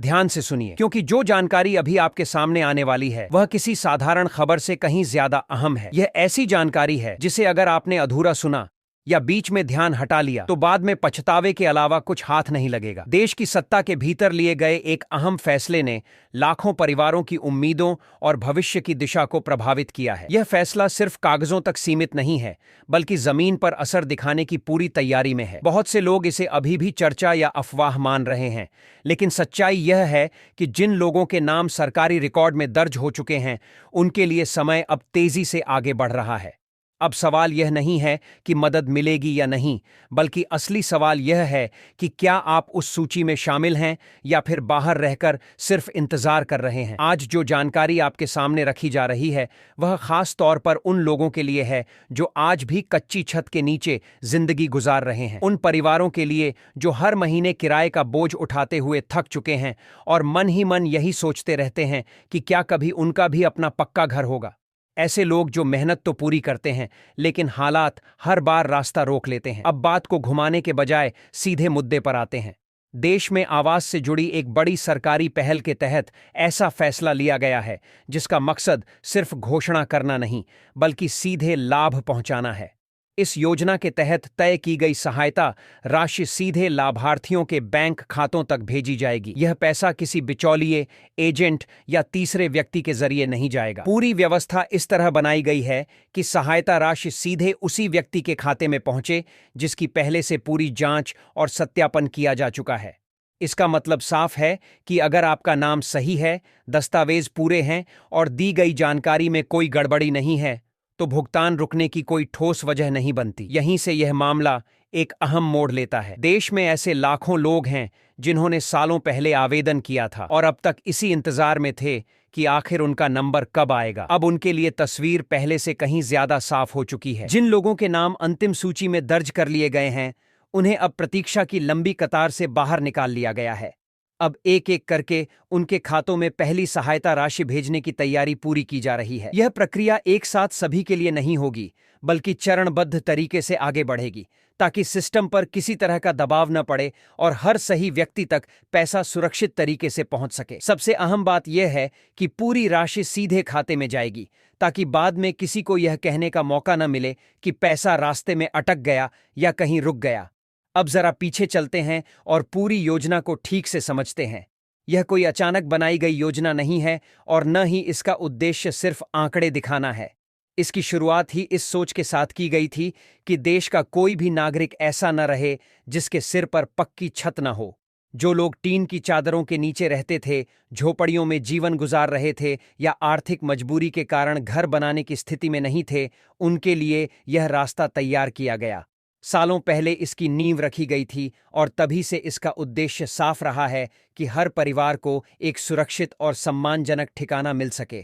ध्यान से सुनिए, क्योंकि जो जानकारी अभी आपके सामने आने वाली है वह किसी साधारण खबर से कहीं ज्यादा अहम है। यह ऐसी जानकारी है जिसे अगर आपने अधूरा सुना या बीच में ध्यान हटा लिया तो बाद में पछतावे के अलावा कुछ हाथ नहीं लगेगा। देश की सत्ता के भीतर लिए गए एक अहम फैसले ने लाखों परिवारों की उम्मीदों और भविष्य की दिशा को प्रभावित किया है। यह फैसला सिर्फ कागजों तक सीमित नहीं है, बल्कि जमीन पर असर दिखाने की पूरी तैयारी में है। बहुत से लोग इसे अभी भी चर्चा या अफवाह मान रहे हैं, लेकिन सच्चाई यह है कि जिन लोगों के नाम सरकारी रिकॉर्ड में दर्ज हो चुके हैं, उनके लिए समय अब तेजी से आगे बढ़ रहा है। अब सवाल यह नहीं है कि मदद मिलेगी या नहीं, बल्कि असली सवाल यह है कि क्या आप उस सूची में शामिल हैं या फिर बाहर रहकर सिर्फ इंतजार कर रहे हैं। आज जो जानकारी आपके सामने रखी जा रही है वह खास तौर पर उन लोगों के लिए है जो आज भी कच्ची छत के नीचे जिंदगी गुजार रहे हैं। उन परिवारों के लिए जो हर महीने किराए का बोझ उठाते हुए थक चुके हैं और मन ही मन यही सोचते रहते हैं कि क्या कभी उनका भी अपना पक्का घर होगा। ऐसे लोग जो मेहनत तो पूरी करते हैं, लेकिन हालात हर बार रास्ता रोक लेते हैं। अब बात को घुमाने के बजाय सीधे मुद्दे पर आते हैं। देश में आवास से जुड़ी एक बड़ी सरकारी पहल के तहत ऐसा फैसला लिया गया है जिसका मकसद सिर्फ घोषणा करना नहीं, बल्कि सीधे लाभ पहुंचाना है। इस योजना के तहत तय की गई सहायता राशि सीधे लाभार्थियों के बैंक खातों तक भेजी जाएगी। यह पैसा किसी बिचौलिए, एजेंट या तीसरे व्यक्ति के जरिए नहीं जाएगा। पूरी व्यवस्था इस तरह बनाई गई है कि सहायता राशि सीधे उसी व्यक्ति के खाते में पहुंचे जिसकी पहले से पूरी जांच और सत्यापन किया जा चुका है। इसका मतलब साफ है कि अगर आपका नाम सही है, दस्तावेज पूरे हैं और दी गई जानकारी में कोई गड़बड़ी नहीं है, तो भुगतान रुकने की कोई ठोस वजह नहीं बनती। यहीं से यह मामला एक अहम मोड़ लेता है। देश में ऐसे लाखों लोग हैं जिन्होंने सालों पहले आवेदन किया था और अब तक इसी इंतजार में थे कि आखिर उनका नंबर कब आएगा। अब उनके लिए तस्वीर पहले से कहीं ज्यादा साफ हो चुकी है। जिन लोगों के नाम अंतिम सूची में दर्ज कर लिए गए हैं, उन्हें अब प्रतीक्षा की लंबी कतार से बाहर निकाल लिया गया है। अब एक एक करके उनके खातों में पहली सहायता राशि भेजने की तैयारी पूरी की जा रही है। यह प्रक्रिया एक साथ सभी के लिए नहीं होगी, बल्कि चरणबद्ध तरीके से आगे बढ़ेगी, ताकि सिस्टम पर किसी तरह का दबाव न पड़े और हर सही व्यक्ति तक पैसा सुरक्षित तरीके से पहुंच सके। सबसे अहम बात यह है कि पूरी राशि सीधे खाते में जाएगी, ताकि बाद में किसी को यह कहने का मौका न मिले कि पैसा रास्ते में अटक गया या कहीं रुक गया। अब जरा पीछे चलते हैं और पूरी योजना को ठीक से समझते हैं। यह कोई अचानक बनाई गई योजना नहीं है और न ही इसका उद्देश्य सिर्फ आंकड़े दिखाना है। इसकी शुरुआत ही इस सोच के साथ की गई थी कि देश का कोई भी नागरिक ऐसा न रहे जिसके सिर पर पक्की छत न हो। जो लोग टीन की चादरों के नीचे रहते थे, झोपड़ियों में जीवन गुजार रहे थे या आर्थिक मजबूरी के कारण घर बनाने की स्थिति में नहीं थे, उनके लिए यह रास्ता तैयार किया गया। सालों पहले इसकी नींव रखी गई थी और तभी से इसका उद्देश्य साफ रहा है कि हर परिवार को एक सुरक्षित और सम्मानजनक ठिकाना मिल सके।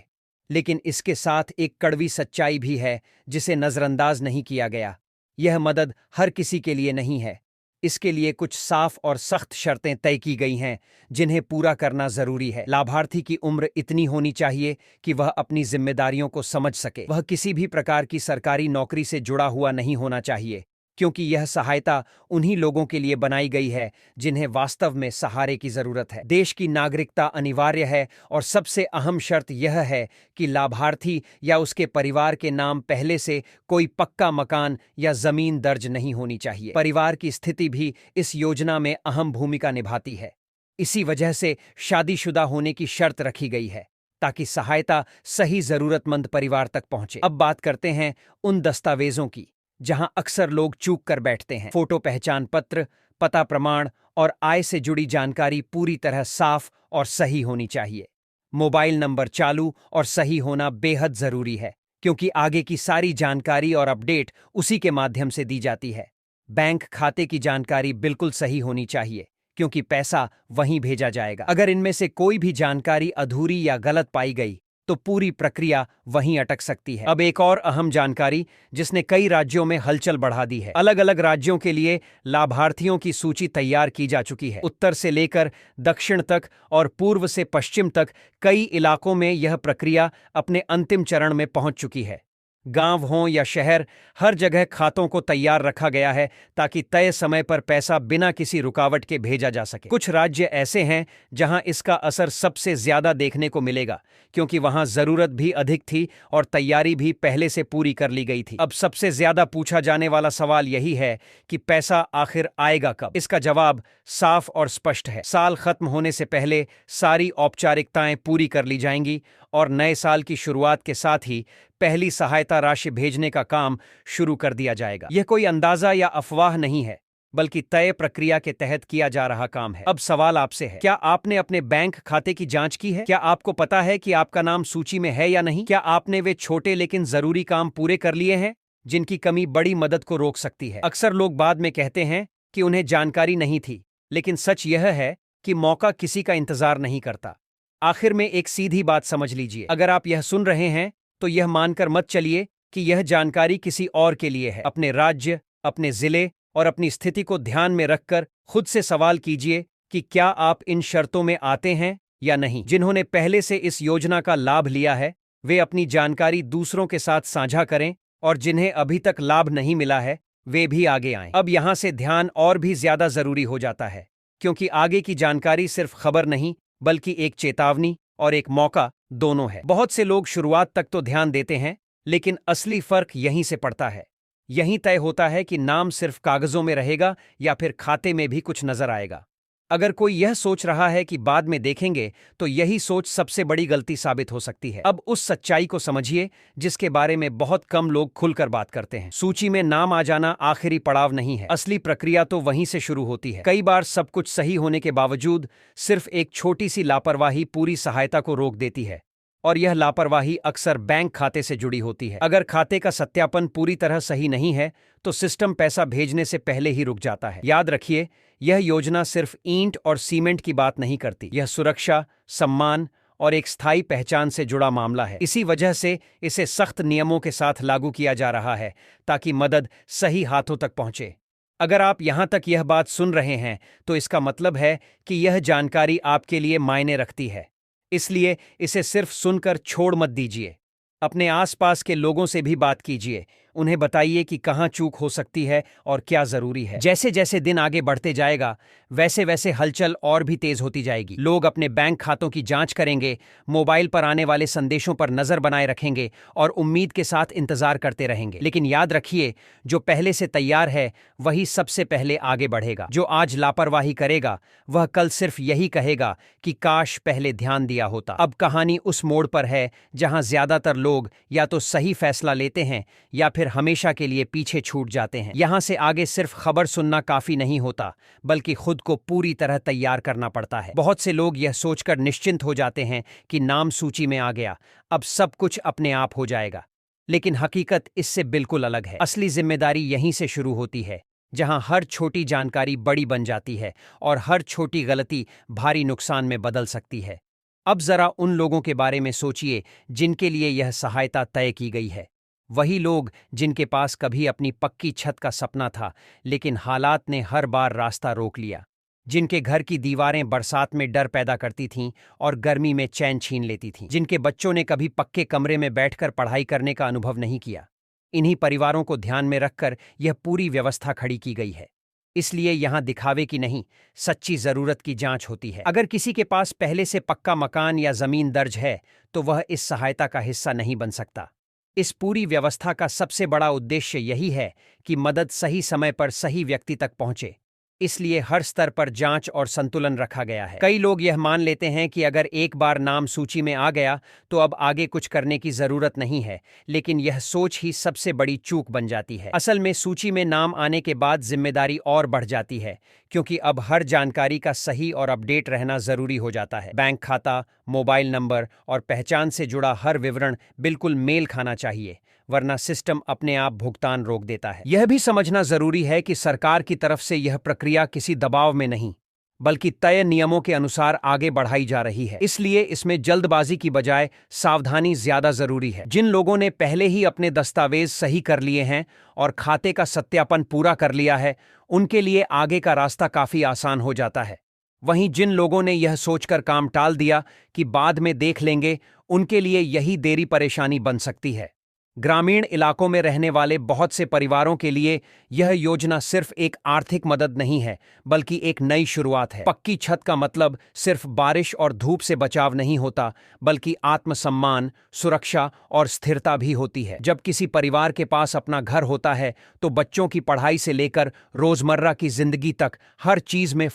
लेकिन इसके साथ एक कड़वी सच्चाई भी है जिसे नजरअंदाज नहीं किया गया। यह मदद हर किसी के लिए नहीं है। इसके लिए कुछ साफ और सख्त शर्तें तय की गई हैं जिन्हें पूरा करना जरूरी है। लाभार्थी की उम्र इतनी होनी चाहिए कि वह अपनी जिम्मेदारियों को समझ सके। वह किसी भी प्रकार की सरकारी नौकरी से जुड़ा हुआ नहीं होना चाहिए, क्योंकि यह सहायता उन्हीं लोगों के लिए बनाई गई है जिन्हें वास्तव में सहारे की जरूरत है। देश की नागरिकता अनिवार्य है और सबसे अहम शर्त यह है कि लाभार्थी या उसके परिवार के नाम पहले से कोई पक्का मकान या जमीन दर्ज नहीं होनी चाहिए। परिवार की स्थिति भी इस योजना में अहम भूमिका निभाती है। इसी वजह से शादीशुदा होने की शर्त रखी गई है ताकि सहायता सही जरूरतमंद परिवार तक पहुंचे। अब बात करते हैं उन दस्तावेजों की जहां अक्सर लोग चूक कर बैठते हैं। फोटो पहचान पत्र, पता प्रमाण और आय से जुड़ी जानकारी पूरी तरह साफ और सही होनी चाहिए। मोबाइल नंबर चालू और सही होना बेहद जरूरी है, क्योंकि आगे की सारी जानकारी और अपडेट उसी के माध्यम से दी जाती है। बैंक खाते की जानकारी बिल्कुल सही होनी चाहिए, क्योंकि पैसा वहीं भेजा जाएगा। अगर इनमें से कोई भी जानकारी अधूरी या गलत पाई गई तो पूरी प्रक्रिया वहीं अटक सकती है। अब एक और अहम जानकारी जिसने कई राज्यों में हलचल बढ़ा दी है। अलग अलग राज्यों के लिए लाभार्थियों की सूची तैयार की जा चुकी है। उत्तर से लेकर दक्षिण तक और पूर्व से पश्चिम तक कई इलाकों में यह प्रक्रिया अपने अंतिम चरण में पहुंच चुकी है। गांव हों या शहर, हर जगह खातों को तैयार रखा गया है ताकि तय समय पर पैसा बिना किसी रुकावट के भेजा जा सके। कुछ राज्य ऐसे हैं जहां इसका असर सबसे ज्यादा देखने को मिलेगा, क्योंकि वहां जरूरत भी अधिक थी और तैयारी भी पहले से पूरी कर ली गई थी। अब सबसे ज्यादा पूछा जाने वाला सवाल यही है कि पैसा आखिर आएगा कब? इसका जवाब साफ और स्पष्ट है। साल खत्म होने से पहले सारी औपचारिकताएं पूरी कर ली जाएंगी और नए साल की शुरुआत के साथ ही पहली सहायता राशि भेजने का काम शुरू कर दिया जाएगा। यह कोई अंदाजा या अफवाह नहीं है, बल्कि तय प्रक्रिया के तहत किया जा रहा काम है। अब सवाल आपसे है, क्या आपने अपने बैंक खाते की जांच की है? क्या आपको पता है कि आपका नाम सूची में है या नहीं? क्या आपने वे छोटे लेकिन जरूरी काम पूरे कर लिए हैं जिनकी कमी बड़ी मदद को रोक सकती है? अक्सर लोग बाद में कहते हैं कि उन्हें जानकारी नहीं थी, लेकिन सच यह है कि मौका किसी का इंतजार नहीं करता। आखिर में एक सीधी बात समझ लीजिए, अगर आप यह सुन रहे हैं तो यह मानकर मत चलिए कि यह जानकारी किसी और के लिए है। अपने राज्य, अपने जिले और अपनी स्थिति को ध्यान में रखकर खुद से सवाल कीजिए कि क्या आप इन शर्तों में आते हैं या नहीं। जिन्होंने पहले से इस योजना का लाभ लिया है, वे अपनी जानकारी दूसरों के साथ साझा करें, और जिन्हें अभी तक लाभ नहीं मिला है, वे भी आगे आएं। अब यहां से ध्यान और भी ज्यादा जरूरी हो जाता है, क्योंकि आगे की जानकारी सिर्फ खबर नहीं, बल्कि एक चेतावनी और एक मौका दोनों है। बहुत से लोग शुरुआत तक तो ध्यान देते हैं, लेकिन असली फर्क यहीं से पड़ता है। यहीं तय होता है कि नाम सिर्फ कागजों में रहेगा या फिर खाते में भी कुछ नजर आएगा। अगर कोई यह सोच रहा है कि बाद में देखेंगे, तो यही सोच सबसे बड़ी गलती साबित हो सकती है। अब उस सच्चाई को समझिए जिसके बारे में बहुत कम लोग खुलकर बात करते हैं। सूची में नाम आ जाना आखिरी पड़ाव नहीं है, असली प्रक्रिया तो वहीं से शुरू होती है। कई बार सब कुछ सही होने के बावजूद सिर्फ एक छोटी सी लापरवाही पूरी सहायता को रोक देती है, और यह लापरवाही अक्सर बैंक खाते से जुड़ी होती है। अगर खाते का सत्यापन पूरी तरह सही नहीं है, तो सिस्टम पैसा भेजने से पहले ही रुक जाता है। याद रखिए, यह योजना सिर्फ ईंट और सीमेंट की बात नहीं करती। यह सुरक्षा, सम्मान और एक स्थायी पहचान से जुड़ा मामला है। इसी वजह से इसे सख्त नियमों के साथ लागू किया जा रहा है, ताकि मदद सही हाथों तक पहुंचे। अगर आप यहां तक यह बात सुन रहे हैं, तो इसका मतलब है कि यह जानकारी आपके लिए मायने रखती है। इसलिए इसे सिर्फ सुनकर छोड़ मत दीजिए। अपने आसपास के लोगों से भी बात कीजिए, उन्हें बताइए कि कहाँ चूक हो सकती है और क्या जरूरी है। जैसे जैसे दिन आगे बढ़ते जाएगा, वैसे वैसे हलचल और भी तेज होती जाएगी। लोग अपने बैंक खातों की जांच करेंगे, मोबाइल पर आने वाले संदेशों पर नजर बनाए रखेंगे और उम्मीद के साथ इंतजार करते रहेंगे। लेकिन याद रखिए, जो पहले से तैयार है वही सबसे पहले आगे बढ़ेगा। जो आज लापरवाही करेगा, वह कल सिर्फ यही कहेगा कि काश पहले ध्यान दिया होता। अब कहानी उस मोड़ पर है जहां ज्यादातर लोग या तो सही फैसला लेते हैं या फिर हमेशा के लिए पीछे छूट जाते हैं। यहां से आगे सिर्फ खबर सुनना काफी नहीं होता, बल्कि खुद को पूरी तरह तैयार करना पड़ता है। बहुत से लोग यह सोचकर निश्चिंत हो जाते हैं कि नाम सूची में आ गया, अब सब कुछ अपने आप हो जाएगा। लेकिन हकीकत इससे बिल्कुल अलग है। असली जिम्मेदारी यहीं से शुरू होती है, जहां हर छोटी जानकारी बड़ी बन जाती है और हर छोटी गलती भारी नुकसान में बदल सकती है। अब जरा उन लोगों के बारे में सोचिए जिनके लिए यह सहायता तय की गई है। वही लोग जिनके पास कभी अपनी पक्की छत का सपना था, लेकिन हालात ने हर बार रास्ता रोक लिया। जिनके घर की दीवारें बरसात में डर पैदा करती थीं और गर्मी में चैन छीन लेती थीं। जिनके बच्चों ने कभी पक्के कमरे में बैठकर पढ़ाई करने का अनुभव नहीं किया। इन्हीं परिवारों को ध्यान में रखकर यह पूरी व्यवस्था खड़ी की गई है। इसलिए यहां दिखावे की नहीं, सच्ची जरूरत की जांच होती है। अगर किसी के पास पहले से पक्का मकान या जमीन दर्ज है, तो वह इस सहायता का हिस्सा नहीं बन सकता। इस पूरी व्यवस्था का सबसे बड़ा उद्देश्य यही है कि मदद सही समय पर सही व्यक्ति तक पहुंचे। इसलिए हर स्तर पर जांच और संतुलन रखा गया है। कई लोग यह मान लेते हैं कि अगर एक बार नाम सूची में आ गया तो अब आगे कुछ करने की जरूरत नहीं है, लेकिन यह सोच ही सबसे बड़ी चूक बन जाती है। असल में सूची में नाम आने के बाद जिम्मेदारी और बढ़ जाती है, क्योंकि अब हर जानकारी का सही और अपडेट रहना जरूरी हो जाता है। बैंक खाता, मोबाइल नंबर और पहचान से जुड़ा हर विवरण बिल्कुल मेल खाना चाहिए, वरना सिस्टम अपने आप भुगतान रोक देता है। यह भी समझना जरूरी है कि सरकार की तरफ से यह प्रक्रिया किसी दबाव में नहीं, बल्कि तय नियमों के अनुसार आगे बढ़ाई जा रही है। इसलिए इसमें जल्दबाजी की बजाय सावधानी ज्यादा जरूरी है। जिन लोगों ने पहले ही अपने दस्तावेज सही कर लिए हैं और खाते का सत्यापन पूरा कर लिया है, उनके लिए आगे का रास्ता काफी आसान हो जाता है। वहीं जिन लोगों ने यह सोचकर काम टाल दिया कि बाद में देख लेंगे, उनके लिए यही देरी परेशानी बन सकती है। ग्रामीण इलाकों में रहने वाले बहुत से परिवारों के लिए यह योजना सिर्फ एक आर्थिक मदद नहीं है, बल्कि एक नई शुरुआत है। पक्की छत का मतलब सिर्फ बारिश और धूप से बचाव नहीं होता, बल्कि आत्मसम्मान, सुरक्षा और स्थिरता भी होती है। जब किसी परिवार के पास अपना घर होता है, तो बच्चों की पढ़ाई से लेकर रोजमर्रा की जिंदगी तक हर चीज में